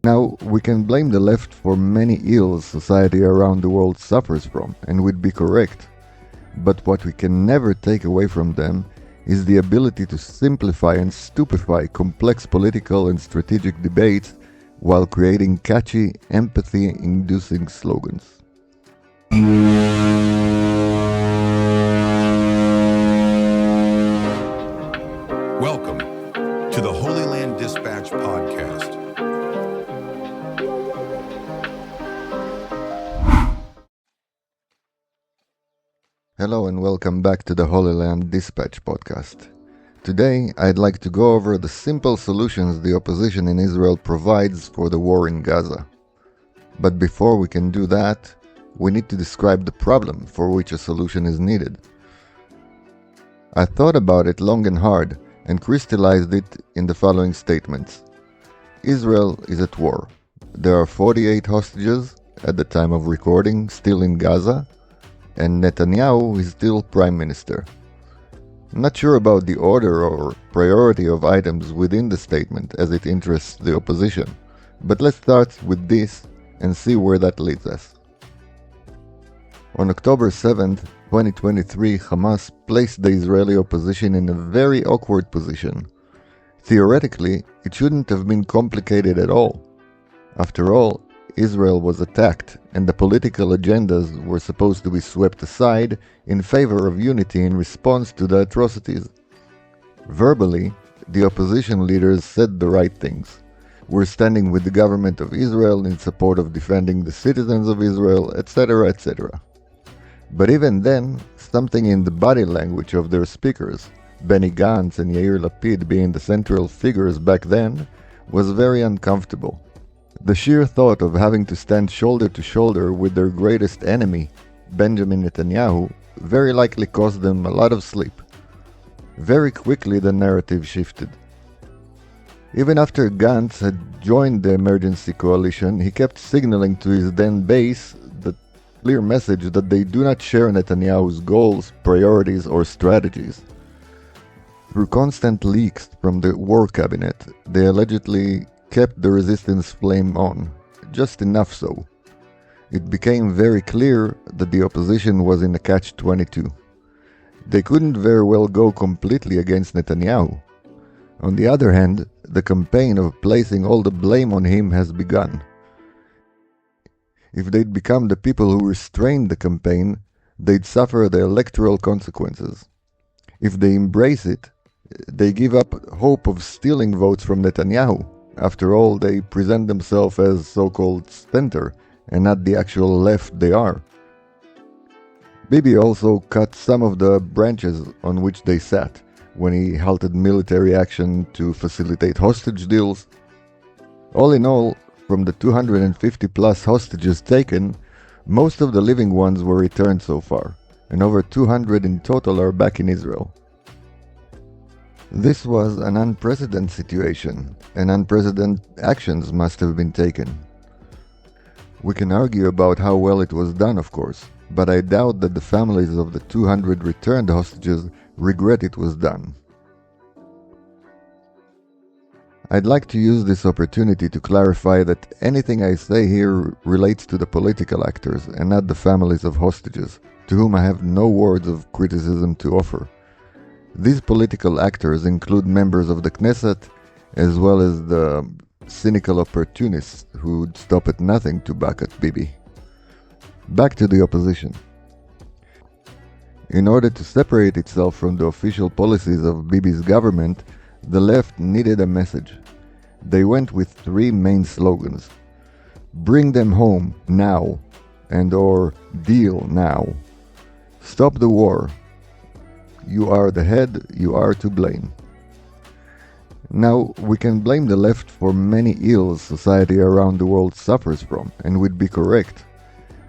Now, we can blame the left for many ills society around the world suffers from, and we'd be correct. But what we can never take away from them is the ability to simplify and stupefy complex political and strategic debates while creating catchy, empathy-inducing slogans. Welcome to the Holyland Dispatch podcast. Hello and welcome back to the Holyland Dispatch podcast. Today, I'd like to go over the simple solutions the opposition in Israel provides for the war in Gaza. But before we can do that, we need to describe the problem for which a solution is needed. I thought about it long and hard and crystallized it in the following statements. Israel is at war. There are 48 hostages at the time of recording still in Gaza, and Netanyahu is still prime minister. Not sure about the order or priority of items within the statement as it interests the opposition, but let's start with this and see where that leads us. On October 7th, 2023, Hamas placed the Israeli opposition in a very awkward position. Theoretically, it shouldn't have been complicated at all. After all, Israel was attacked, and the political agendas were supposed to be swept aside in favor of unity in response to the atrocities. Verbally, the opposition leaders said the right things. We're standing with the government of Israel in support of defending the citizens of Israel, etc., etc. But even then, something in the body language of their speakers, Benny Gantz and Yair Lapid being the central figures back then, was very uncomfortable. The sheer thought of having to stand shoulder to shoulder with their greatest enemy, Benjamin Netanyahu, very likely cost them a lot of sleep. Very quickly the narrative shifted. Even after Gantz had joined the emergency coalition, he kept signaling to his then base the clear message that they do not share Netanyahu's goals, priorities, or strategies. Through constant leaks from the war cabinet, they allegedly kept the resistance flame on, just enough so. It became very clear that the opposition was in a catch-22. They couldn't very well go completely against Netanyahu. On the other hand, the campaign of placing all the blame on him has begun. If they'd become the people who restrained the campaign, they'd suffer the electoral consequences. If they embrace it, they give up hope of stealing votes from Netanyahu. After all, they present themselves as so-called center, and not the actual left they are. Bibi also cut some of the branches on which they sat, when he halted military action to facilitate hostage deals. All in all, from the 250 plus hostages taken, most of the living ones were returned so far, and over 200 in total are back in Israel. This was an unprecedented situation, and unprecedented actions must have been taken. We can argue about how well it was done, of course, but I doubt that the families of the 200 returned hostages regret it was done. I'd like to use this opportunity to clarify that anything I say here relates to the political actors and not the families of hostages, to whom I have no words of criticism to offer. These political actors include members of the Knesset, as well as the cynical opportunists who would stop at nothing to back at Bibi. Back to the opposition. In order to separate itself from the official policies of Bibi's government, the left needed a message. They went with three main slogans. Bring them home, now, and/or deal now. Stop the war. You are the head, you are to blame. Now, we can blame the left for many ills society around the world suffers from, and we'd be correct.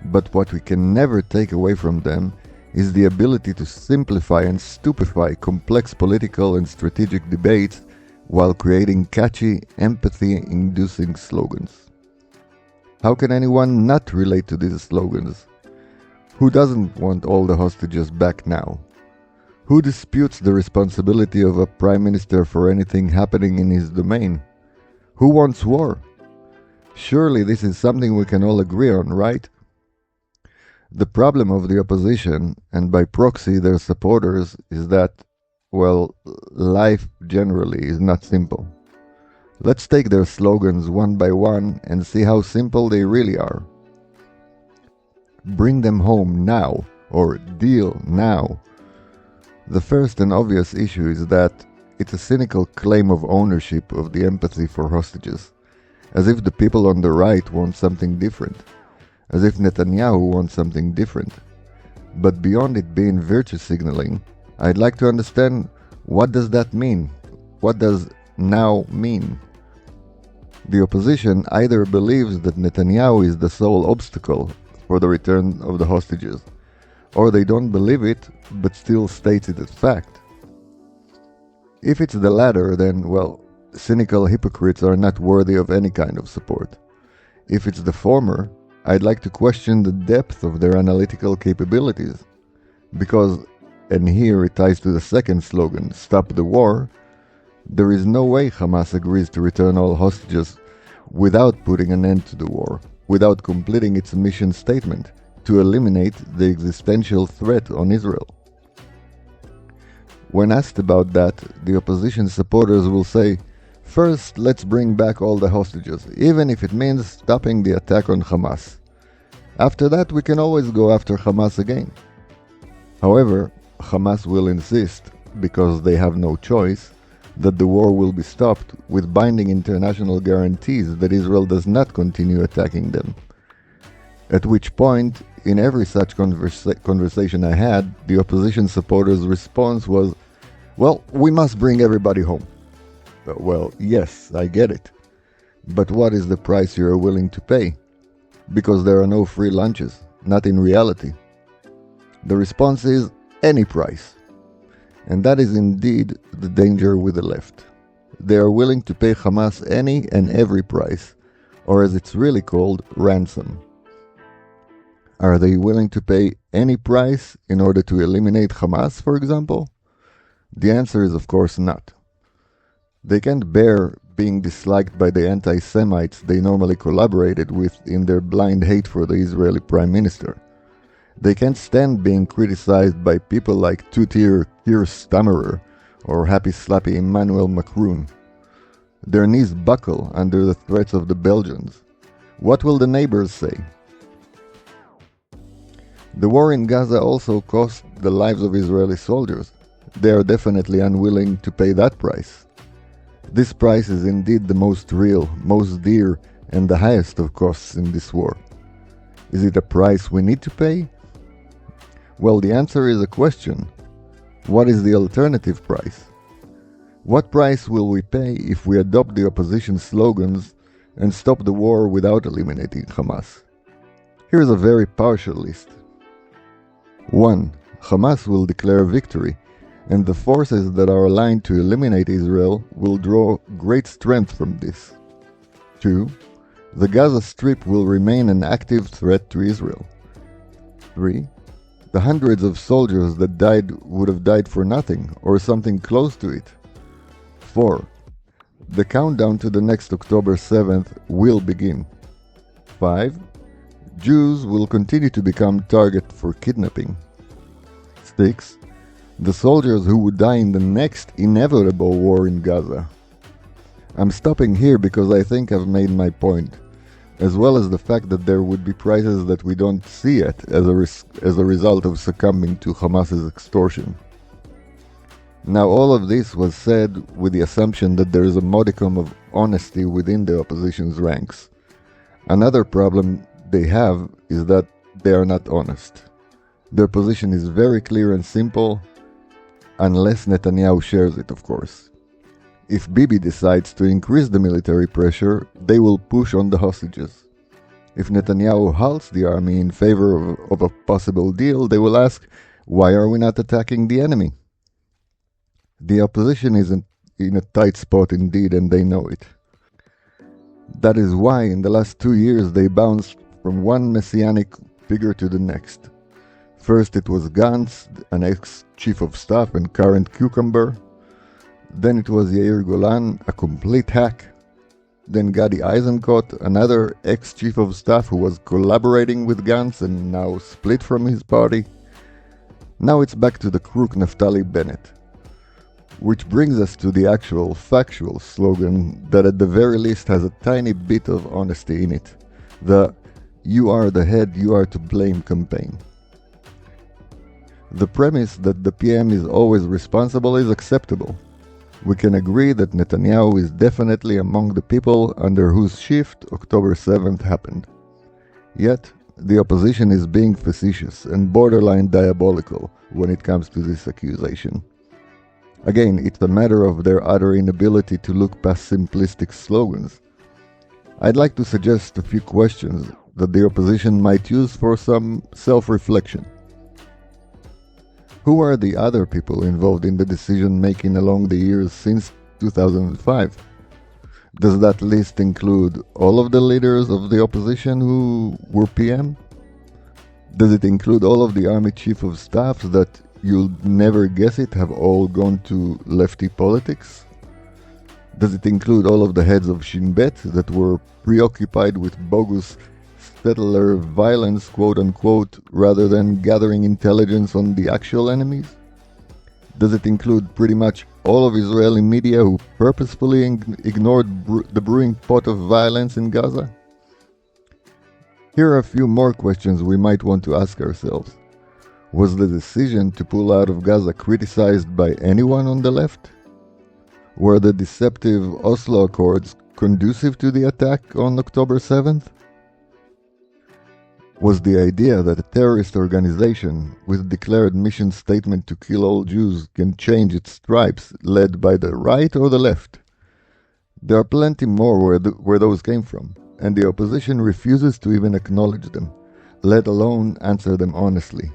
But what we can never take away from them is the ability to simplify and stupefy complex political and strategic debates while creating catchy, empathy-inducing slogans. How can anyone not relate to these slogans? Who doesn't want all the hostages back now? Who disputes the responsibility of a prime minister for anything happening in his domain? Who wants war? Surely this is something we can all agree on, right? The problem of the opposition, and by proxy their supporters, is that, well, life generally is not simple. Let's take their slogans one by one and see how simple they really are. Bring them home now, or deal now. The first and obvious issue is that it's a cynical claim of ownership of the empathy for hostages, as if the people on the right want something different, as if Netanyahu wants something different. But beyond it being virtue signaling, I'd like to understand, what does that mean? What does now mean? The opposition either believes that Netanyahu is the sole obstacle for the return of the hostages, or they don't believe it but still states it as fact. If it's the latter, then, well, cynical hypocrites are not worthy of any kind of support. If it's the former, I'd like to question the depth of their analytical capabilities, because, and here it ties to the second slogan, Stop the War, there is no way Hamas agrees to return all hostages without putting an end to the war, without completing its mission statement to eliminate the existential threat on Israel. When asked about that, the opposition supporters will say, first, let's bring back all the hostages, even if it means stopping the attack on Hamas. After that, we can always go after Hamas again. However, Hamas will insist, because they have no choice, that the war will be stopped with binding international guarantees that Israel does not continue attacking them. At which point, in every such conversation I had, the opposition supporters' response was, well, we must bring everybody home. Well, yes, I get it. But what is the price you are willing to pay? Because there are no free lunches, not in reality. The response is any price. And that is indeed the danger with the left. They are willing to pay Hamas any and every price, or as it's really called, ransom. Are they willing to pay any price in order to eliminate Hamas, for example? The answer is of course not. They can't bear being disliked by the anti-Semites they normally collaborated with in their blind hate for the Israeli Prime Minister. They can't stand being criticized by people like two-tier Keir Stammerer or happy-slappy Emmanuel Macron. Their knees buckle under the threats of the Belgians. What will the neighbors say? The war in Gaza also cost the lives of Israeli soldiers. They are definitely unwilling to pay that price. This price is indeed the most real, most dear, and the highest of costs in this war. Is it a price we need to pay? Well, the answer is a question. What is the alternative price? What price will we pay if we adopt the opposition slogans and stop the war without eliminating Hamas? Here's a very partial list. 1. Hamas will declare victory, and the forces that are aligned to eliminate Israel will draw great strength from this. 2. The Gaza Strip will remain an active threat to Israel. 3. The hundreds of soldiers that died would have died for nothing, or something close to it. 4. The countdown to the next October 7th will begin. 5. Jews will continue to become target for kidnapping. 6. The soldiers who would die in the next inevitable war in Gaza. I'm stopping here because I think I've made my point, as well as the fact that there would be prices that we don't see yet as a result of succumbing to Hamas's extortion. Now, all of this was said with the assumption that there is a modicum of honesty within the opposition's ranks. Another problem they have is that they are not honest. Their position is very clear and simple, unless Netanyahu shares it, of course. If Bibi decides to increase the military pressure, they will push on the hostages. If Netanyahu halts the army in favor of a possible deal, they will ask, why are we not attacking the enemy? The opposition is in a tight spot indeed, and they know it. That is why in the last 2 years they bounced from one messianic figure to the next. First it was Gantz, an ex-chief of staff and current cucumber. Then it was Yair Golan, a complete hack. then Gadi Eisenkot, another ex-chief of staff who was collaborating with Gantz and now split from his party. Now it's back to the crook Naftali Bennett. Which brings us to the actual factual slogan that at the very least has a tiny bit of honesty in it. The "you are the head, you are to blame" campaign. The premise that the PM is always responsible is acceptable. We can agree that Netanyahu is definitely among the people under whose shift October 7th happened. Yet, the opposition is being facetious and borderline diabolical when it comes to this accusation. Again, it's a matter of their utter inability to look past simplistic slogans. I'd like to suggest a few questions that the opposition might use for some self-reflection. Who are the other people involved in the decision-making along the years since 2005? Does that list include all of the leaders of the opposition who were PM? Does it include all of the army chief of staffs that, you'll never guess it, have all gone to lefty politics? Does it include all of the heads of Shin Bet that were preoccupied with bogus settler violence, quote-unquote, rather than gathering intelligence on the actual enemies? Does it include pretty much all of Israeli media who purposefully ignored the brewing pot of violence in Gaza? Here are a few more questions we might want to ask ourselves. Was the decision to pull out of Gaza criticized by anyone on the left? Were the deceptive Oslo Accords conducive to the attack on October 7th? Was the idea that a terrorist organization with declared mission statement to kill all Jews can change its stripes led by the right or the left? There are plenty more where those came from, and the opposition refuses to even acknowledge them, let alone answer them honestly.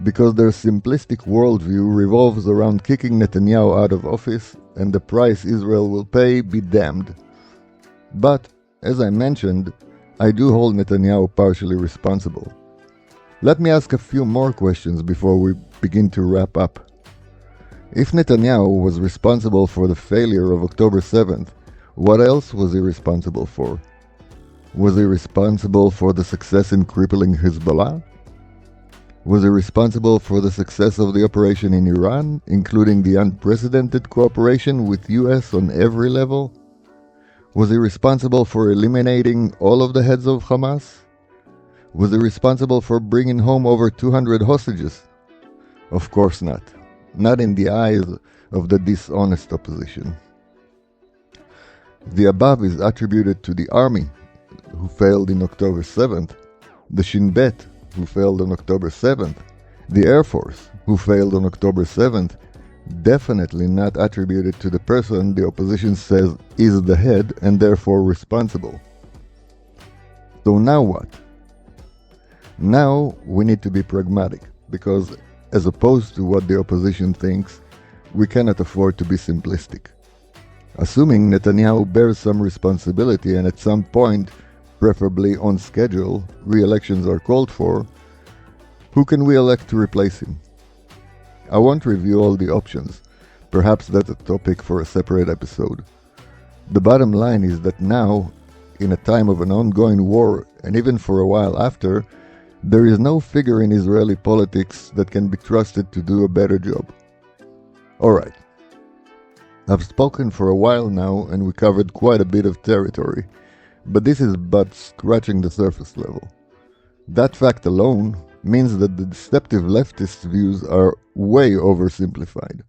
Because their simplistic worldview revolves around kicking Netanyahu out of office, and the price Israel will pay be damned. But, as I mentioned, I do hold Netanyahu partially responsible. Let me ask a few more questions before we begin to wrap up. If Netanyahu was responsible for the failure of October 7th, what else was he responsible for? Was he responsible for the success in crippling Hezbollah? Was he responsible for the success of the operation in Iran, including the unprecedented cooperation with US on every level? Was he responsible for eliminating all of the heads of Hamas? Was he responsible for bringing home over 200 hostages? Of course not. Not in the eyes of the dishonest opposition. The above is attributed to the army, who failed in October 7th, the Shin Bet, who failed on October 7th, the Air Force, who failed on October 7th, definitely not attributed to the person the opposition says is the head and therefore responsible. So now what? Now we need to be pragmatic, because as opposed to what the opposition thinks, we cannot afford to be simplistic. Assuming Netanyahu bears some responsibility and at some point, preferably on schedule, re-elections are called for, who can we elect to replace him? I won't review all the options. Perhaps that's a topic for a separate episode. The bottom line is that now, in a time of an ongoing war, and even for a while after, there is no figure in Israeli politics that can be trusted to do a better job. Alright. I've spoken for a while now and we covered quite a bit of territory, but this is but scratching the surface level. That fact alone means that the deceptive leftist views are way oversimplified.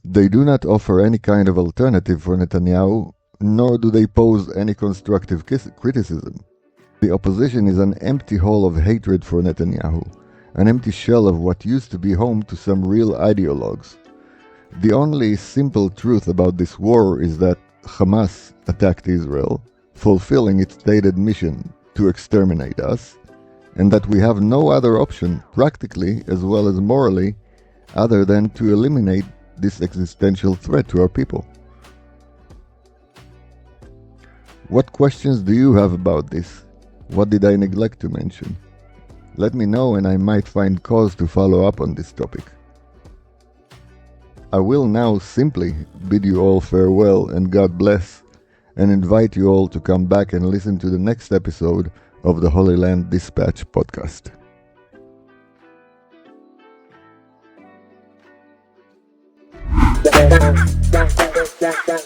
They do not offer any kind of alternative for Netanyahu, nor do they pose any constructive criticism. The opposition is an empty hole of hatred for Netanyahu, an empty shell of what used to be home to some real ideologues. The only simple truth about this war is that Hamas attacked Israel, fulfilling its stated mission to exterminate us, and that we have no other option, practically as well as morally, other than to eliminate this existential threat to our people. What questions do you have about this? What did I neglect to mention? Let me know and I might find cause to follow up on this topic. I will now simply bid you all farewell and God bless, and invite you all to come back and listen to the next episode of the Holyland Dispatch podcast. Da da da da da da.